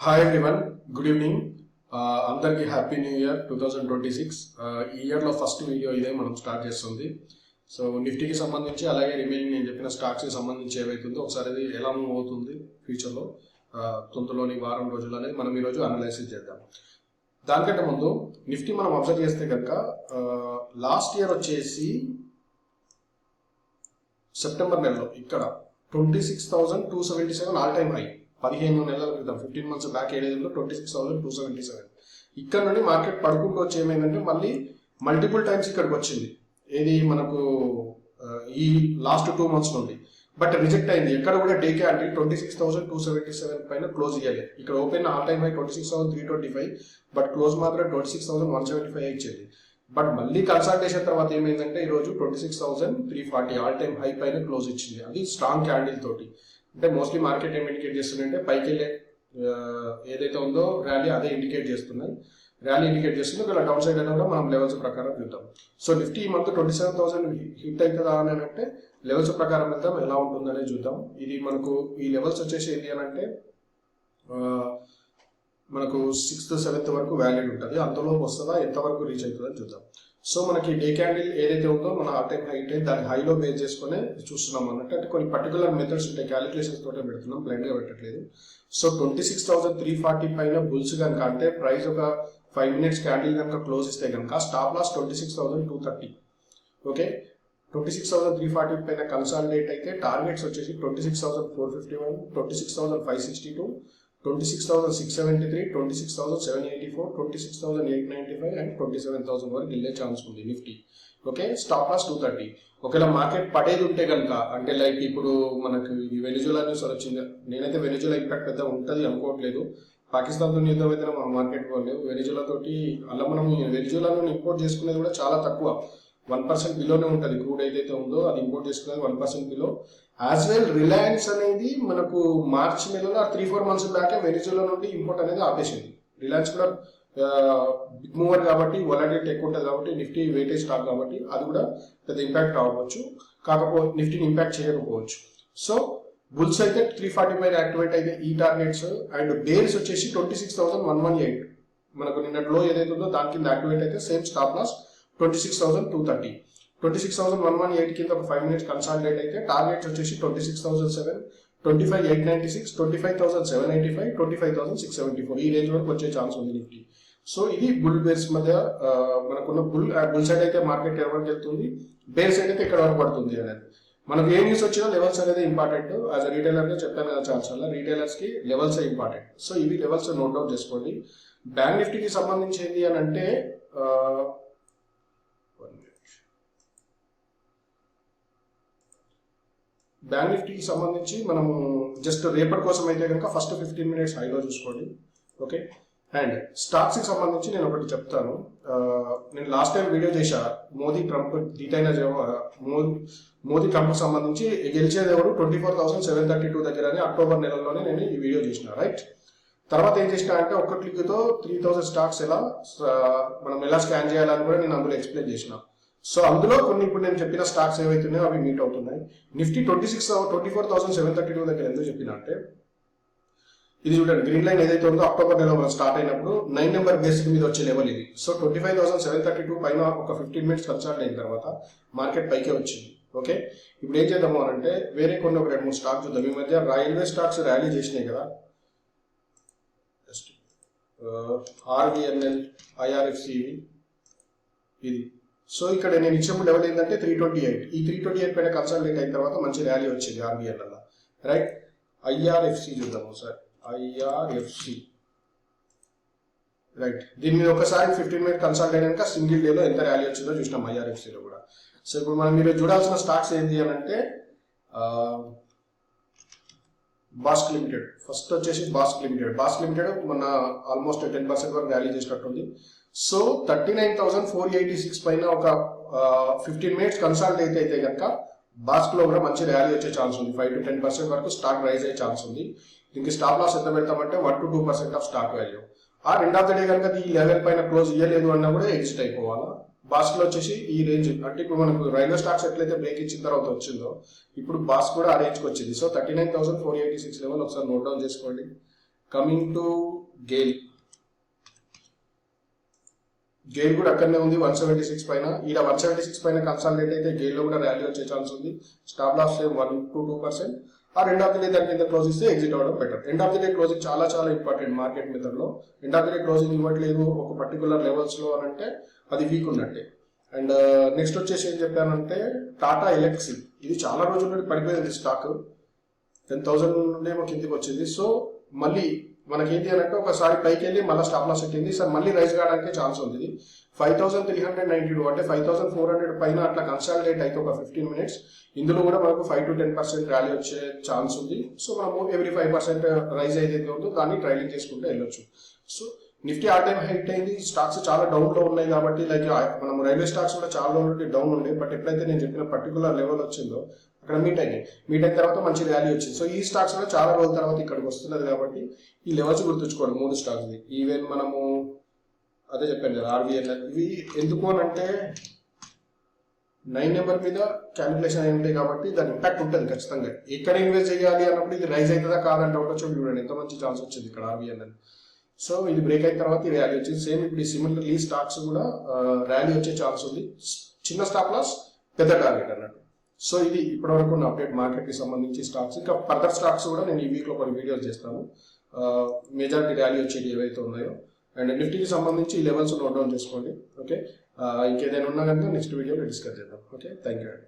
Hi everyone, good evening. అందరికీ happy new year 2026. ఈ ఇయర్లో ఫస్ట్ వీడియో ఇదే మనం స్టార్ట్ చేస్తుంది. సో నిఫ్టీకి సంబంధించి అలాగే రిమైనింగ్ నేను చెప్పిన స్టాక్స్కి సంబంధించి ఏవైతుందో ఒకసారి అది ఎలా మూవ్ అవుతుంది ఫ్యూచర్లో తొందరలోని వారం రోజులు అనేది మనం ఈరోజు అనాలైసిస్ చేద్దాం. దానికంటే ముందు నిఫ్టీ మనం అబ్జర్వ్ చేస్తే కనుక లాస్ట్ ఇయర్ వచ్చేసి సెప్టెంబర్ నెలలో ఇక్కడ 26,277 ఆల్ టైమ్ హై. 15 నెలల క్రితం 15 months బ్యాక్ ఏడేళ్ళలో 26,277. ఇక్కడ నుండి మార్కెట్ పడుకుంటూ వచ్చి ఏమైందంటే మళ్ళీ మల్టిపుల్ టైమ్స్ ఇక్కడికి వచ్చింది. ఏది మనకు ఈ లాస్ట్ 2 months నుండి బట్ రిజెక్ట్ అయింది. ఎక్కడ కూడా డే క్యాండిల్ 26,277 పైన క్లోజ్ ఇవ్వలేదు. ఇక్కడ open all time high 26,325, but close మాత్రం 26,175 ఇచ్చేది. బట్ మళ్ళీ కన్సల్టేషన్ తర్వాత ఏమైందంటే ఈరోజు 26,340 ఆల్ టైమ్ హై పైన క్లోజ్ ఇచ్చింది. అది స్ట్రాంగ్ క్యాండిల్ తోటి. అంటే మోస్ట్లీ మార్కెట్ ఏం ఇండికేట్ చేస్తుందంటే పైకి వెళ్ళే ఏదైతే ఉందో ర్యాలీ అదే ఇండికేట్ చేస్తున్నాయి. ర్యాలీ ఇండికేట్ చేస్తుంది. ఒకవేళ డౌన్ సైడ్ అయినా కూడా మనం లెవెల్స్ ప్రకారం చూద్దాం. సో నిఫ్టీ ఈ మంత్ 27,000 హిట్ అవుతుందా అని అంటే లెవెల్స్ ప్రకారం వెళ్తాం, ఎలా ఉంటుందనే చూద్దాం. ఇది మనకు ఈ లెవెల్స్ వచ్చేసి ఏంటి అని అంటే మనకు 6th 7th వరకు వ్యాలిడ్ ఉంటుంది. అంతలో వస్తుందా, ఎంతవరకు రీచ్ అవుతుందని చూద్దాం. సో మనకి డే క్యాండిల్ ఏదైతే ఉందో మన ఆల్ టైమ్ హైట్ దాని హైలో బేస్ చేసుకునే చూస్తున్నాం అన్నట్టు. అంటే కొన్ని పర్టికులర్ మెథడ్స్ ఉంటాయి, క్యాలిక్యులేషన్స్ తోటే పెడుతున్నాం, బ్లైండ్గా పెట్టట్లేదు. సో 26,340 పైన బుల్స్ కనుక అంటే ప్రైస్ ఒక 5 minutes క్యాండిల్ కనుక క్లోజ్ ఇస్తే కనుక స్టాప్ లాస్ 26,230. ఓకే, 26,340 పైన కన్సాలిడేట్ అయితే టార్గెట్స్ వచ్చేసి 26,451, 26,562, 26,673, 26,784, 26,895 అండ్ 27,000 వరకు వెళ్ళే ఛాన్స్ ఉంది నిఫ్టీ. Okay, stop loss 230. ఒకవేళ మార్కెట్ పడేది ఉంటే కనుక అంటే లైక్ ఇప్పుడు మనకు వెనిజులా న్యూస్ వచ్చింది. నేనైతే వెనిజులా ఇంపాక్ట్ పెద్ద ఉంటుంది అనుకోవట్లేదు. పాకిస్తాన్తో యుద్ధం అయితే మన మార్కెట్ పోలేదు. వెనిజులా తోటి అలా మనం వెనిజులాను ఇంపోర్ట్ చేసుకునేది కూడా చాలా తక్కువ, 1% బిలోనే ఉంటుంది. క్రూడ్ ఏదైతే ఉందో అది ఇంపోర్ట్ చేసుకునేది 1% బిలో. యాజ్ వెల్ రిలయన్స్ అనేది మనకు మార్చి నెలలో 3-4 months బ్యాకే వెనిజులా నుండి ఇంపోర్ట్ అనేది ఆపేసింది. రిలయన్స్ కూడా బిగ్ మూవర్ కాబట్టి వొలటిలిటీ ఎక్కువ ఉంటుంది కాబట్టి నిఫ్టీ వెయిటేజ్ స్టాక్ కాబట్టి అది కూడా పెద్ద ఇంపాక్ట్ అవ్వచ్చు, కాకపోతే నిఫ్టీని ఇంపాక్ట్ చేయకపోవచ్చు. సో బుల్స్ అయితే 340 పైన యాక్టివేట్ అయితే ఈ టార్గెట్స్ అండ్ బేర్స్ వచ్చేసి 26,118 మనకు నిన్నట్లో ఏదైతే ఉందో దాని కింద యాక్టివేట్ అయితే సేమ్ స్టాప్ లాస్ 26,230. 26,118 కింద ఒక 5 minutes కన్సాలిడేట్ అయితే టార్గెట్స్ వచ్చేసి 26,007, 25,896, 25,785, 25,674 ఈ రేంజ్ వరకు వచ్చే ఛాన్స్ ఉంది నిఫ్టీ. సో ఇది బుల్ బేర్స్ మధ్య మనకున్న బుల్ సైడ్ అయితే మార్కెట్ ఎవరికి వెళ్తుంది, బేర్ సైడ్ అయితే ఇక్కడ వరకు పడుతుంది అనేది. మనకు ఏ న్యూస్ వచ్చినా లెవెల్స్ అనేది ఇంపార్టెంట్. యాజ్ అ రీటైలర్గా చెప్పాను కదా ఛాన్స్ వల్ల రీటైలర్స్కి లెవెల్స్ ఇంపార్టెంట్. సో ఇవి లెవెల్స్ నోట్ డౌన్ చేసుకోండి. బ్యాంక్ నిఫ్టీకి సంబంధించి ఏంటి అని అంటే బ్యాంక్ నిఫ్టీకి సంబంధించి మనము జస్ట్ రేపటి కోసం అయితే కనుక ఫస్ట్ 15 minutes హైలో చూసుకోండి. ఓకే, అండ్ స్టాక్స్కి సంబంధించి నేను ఒకటి చెప్తాను. నేను లాస్ట్ టైం వీడియో చేశా Modi Trump detain Modi Trump సంబంధించి గెలిచేది ఎవరు 24,732 దగ్గర అని అక్టోబర్ నెలలోనే నేను ఈ వీడియో చేసిన. రైట్, తర్వాత ఏం చేసిన అంటే ఒక్క క్లిక్తో 3,000 స్టాక్స్ ఎలా మనం ఎలా స్కాన్ చేయాలని కూడా నేను అందులో ఎక్స్ప్లెయిన్ చేసిన. సో అందులో కొన్ని ఇప్పుడు నేను చెప్పిన స్టాక్స్ ఏవైతున్నాయో అవి మీట్ అవుతున్నాయి. నిఫ్టీ 24,732 దగ్గర ఎందుకు చెప్పిన అంటే ఇది చూడండి, గ్రీన్ లైన్ ఏదైతే ఉందో అక్టోబర్ నెలలో స్టార్ట్ అయినప్పుడు 9 నెంబర్ బేసిక్ మీద వచ్చే లెవెల్ ఇది. సో 25,732 పైన ఒక 15 minutes కన్సల్ట్ అయిన తర్వాత మార్కెట్ పైకే వచ్చింది. ఓకే, ఇప్పుడు ఏం చేద్దాము అని అంటే వేరే కొన్ని ఒక 2-3 స్టాక్స్ చూద్దాం. ఈ మధ్య రైల్వే స్టాక్స్ ర్యాలీ చేసినాయి కదా, RVNL, IRFC ఇది. సో ఇక్కడ నేను ఇచ్చినప్పుడు లెవెల్ ఏంటంటే 328. ఈ 328 పైన కన్సల్టేట్ అయిన తర్వాత మంచి ర్యాలీ వచ్చింది RVNL. రైట్, IRFC చూద్దాము సార్, IRFC. రైట్, దీని మీద ఒకసారి 15 minutes కన్సల్ట్ అయినాక సింగిల్ డేలో ఎంత ర్యాలీ వచ్చిందో చూసినాం IRFCలో కూడా. సో ఇప్పుడు మనం మీరు చూడాల్సిన స్టాక్స్ ఏంటి అని అంటే బాస్క్ లిమిటెడ్. ఫస్ట్ వచ్చేసి బాస్క్ లిమిటెడ్ మొన్న ఆల్మోస్ట్ 10% వరకు ర్యాలీ చేసినట్టుంది. సో 39,486 పైన ఒక 15 minutes కన్సల్ట్ అయితే కనుక బాస్క్లో కూడా మంచి ర్యాలీ వచ్చే ఛాన్స్ ఉంది. 5 to 10% వరకు స్టాక్ రైజ్ అయ్యే ఛాన్స్ ఉంది. దీనికి స్టాప్ లాస్ ఎంత పెడతామంటే 1 to 2% ఆఫ్ స్టాక్ వాల్యూ. ఆ ఎండ్ ఆఫ్ ద డే కనుక ఈ లెవెల్ పైన క్లోజ్ ఇయ్యలేదు అన్నా కూడా ఎగ్జిట్ అయిపోవాలా. బాస్క్లో వచ్చేసి ఈ రేంజ్ అంటే ఇప్పుడు మనకు రైల్వే స్టాక్స్ ఎట్లయితే బ్రేక్ ఇచ్చిన తర్వాత వచ్చిందో ఇప్పుడు బాస్క్ కూడా ఆ రేంజ్కి వచ్చింది. సో 39,486 లెవెల్ ఒకసారి నోట్ డౌన్ చేసుకోండి. కమింగ్ టు గెయిల్ కూడా అక్కడనే ఉంది 176 పైన. ఈడ 176 పైన కన్సాలిడేట్ అయితే గెయిల్లో కూడా ర్యాలీ వచ్చే ఛాన్స్ ఉంది. Stop loss 1 to 2%. ఆ ఎండ్ ఆఫ్ ది డే దాని కింద క్లోజ్ ఇస్తే ఎగ్జిట్ అవ్వడం better. End of the day closing చాలా చాలా ఇంపార్టెంట్ మార్కెట్ మెథడ్ లో. End of the day closing ఇవ్వట్లేదు ఒక పర్టికులర్ లెవెల్స్ లో అని అంటే అది వీక్ ఉన్నట్టే. అండ్ నెక్స్ట్ వచ్చేసి ఏం చెప్పానంటే టాటా ఎలక్సీ, ఇది చాలా రోజుల నుండి పడిపోయింది స్టాక్, 10,000 నుండేమో కిందికి వచ్చింది. సో మళ్ళీ మనకి ఏంటి అని అంటే ఒకసారి పైకి వెళ్ళి మళ్ళీ స్టాప్ లాస్ ఎక్కింది. సార్ మళ్ళీ రైజ్ కావడానికి ఛాన్స్ ఉంది. 5,392 అంటే 5,400 పైన అట్లా కన్సాలిడేట్ అయితే ఒక 15 minutes ఇందులో కూడా మనకు 5 to 10% ర్యాలీ వచ్చే ఛాన్స్ ఉంది. సో మనము ఎవ్రీ 5% రైజ్ ఏదైతే ఉందో దాన్ని ట్రైలింగ్ చేసుకుంటూ వెళ్ళొచ్చు. సో నిఫ్టీ ఆ టైం హైట్ అయింది, స్టాక్స్ చాలా డౌన్ లో ఉన్నాయి కాబట్టి లైక్ మనం రైల్వే స్టాక్స్ కూడా చాలా రోజులు డౌన్ ఉండే, బట్ ఎప్పుడైతే నేను చెప్పిన పర్టికులర్ లెవెల్ వచ్చిందో అక్కడ మీట్ అయిన తర్వాత మంచి ర్యాలీ వచ్చింది. సో ఈ స్టాక్స్ కూడా చాలా రోజుల తర్వాత ఇక్కడికి వస్తున్నది కాబట్టి ఈ లెవెల్స్ గుర్తుంచుకోండి 3 స్టాక్స్. ఈవెన్ మనము అదే చెప్పాను కదా ఆర్బీఎల్, ఇవి ఎందుకు అని అంటే 9 నెంబర్ మీద క్యాలిక్యులేషన్ అయి ఉంటాయి కాబట్టి దాని ఇంపాక్ట్ ఉంటుంది ఖచ్చితంగా. ఎక్కడ ఇన్వెస్ట్ చేయాలి అన్నప్పుడు ఇది రైజ్ అవుతుందా కాదంటే ఒకటో చూడండి ఎంత మంచి ఛాన్స్ వచ్చింది ఇక్కడ ఆర్బీఎల్ అని. సో ఇది బ్రేక్ అయిన తర్వాత ఈ ర్యాలీ వచ్చింది. సేమ్ ఇప్పుడు సిమిలర్లీ స్టాక్స్ కూడా ర్యాలీ వచ్చే ఛాన్స్ ఉంది. చిన్న స్టాప్ లాస్ పెద్ద టార్గెట్ అన్నట్టు. సో ఇది ఇప్పటివరకు ఉన్న అప్డేట్ మార్కెట్కి సంబంధించి స్టాక్స్. ఇంకా ఫర్దర్ స్టాక్స్ కూడా నేను ఈ వీక్లో కొన్ని వీడియోస్ చేస్తాను, మెజారిటీ ర్యాలీ వచ్చేది ఏవైతే ఉన్నాయో. అండ్ నిఫ్టీకి సంబంధించి ఈ లెవెల్స్ నోట్ డౌన్ చేసుకోండి. ఓకే, ఇంకేదైనా ఉన్నా కనుక నెక్స్ట్ వీడియోలో డిస్కస్ చేద్దాం. ఓకే, థ్యాంక్ యూ అండి.